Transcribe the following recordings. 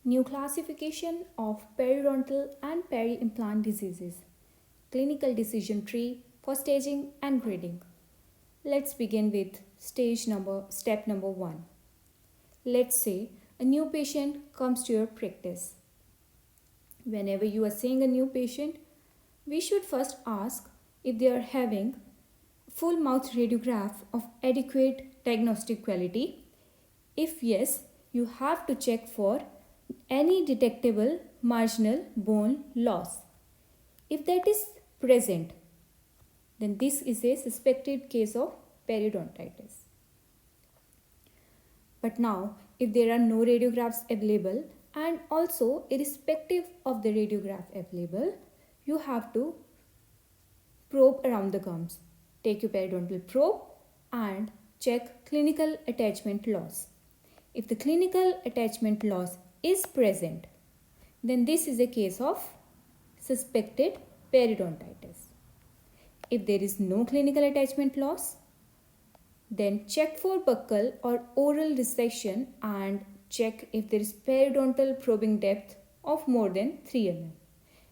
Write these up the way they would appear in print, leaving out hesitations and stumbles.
New classification of periodontal and peri-implant diseases. Clinical decision tree for staging and grading. Let's begin with step number 1. Let's say a new patient comes to your practice. Whenever you are seeing a new patient, we should first ask if they are having full mouth radiograph of adequate diagnostic quality. If yes, you have to check for any detectable marginal bone loss. If that is present, then this is a suspected case of periodontitis. But now, if there are no radiographs available and also irrespective of the radiograph available, you have to probe around the gums. Take your periodontal probe and check clinical attachment loss. If the clinical attachment loss is present, then this is a case of suspected periodontitis. If there is no clinical attachment loss, then check for buccal or oral resection and check if there is periodontal probing depth of more than 3 mm.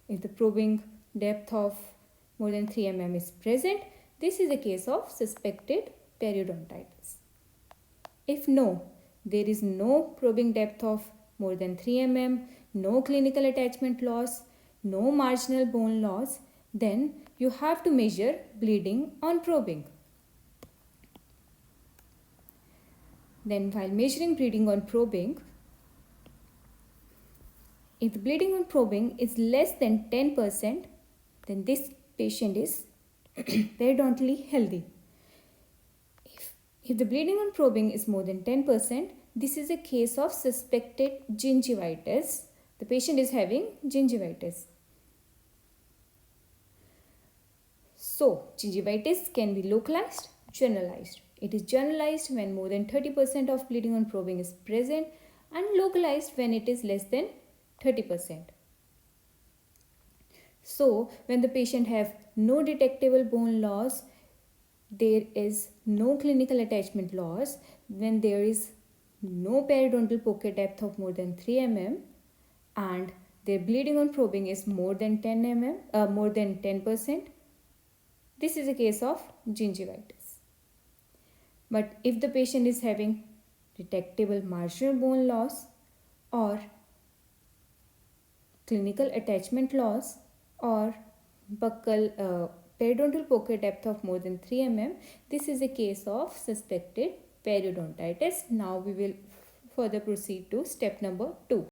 If the probing depth of more than 3 mm is present, this is a case of suspected periodontitis. If no, there is no probing depth of more than 3 mm, no clinical attachment loss, no marginal bone loss, then you have to measure bleeding on probing. Then while measuring bleeding on probing, if the bleeding on probing is less than 10%, then this patient is periodontally healthy. If the bleeding on probing is more than 10%, this is a case of suspected gingivitis. The patient is having gingivitis. So, gingivitis can be localized, generalized. It is generalized when more than 30% of bleeding on probing is present and localized when it is less than 30%. So, when the patient have no detectable bone loss, there is no clinical attachment loss, when there is no periodontal pocket depth of more than 3 mm and their bleeding on probing is more than 10%, this is a case of gingivitis. But if the patient is having detectable marginal bone loss or clinical attachment loss or buccal periodontal pocket depth of more than 3 mm, this is a case of suspected periodontitis. Now we will further proceed to step number 2.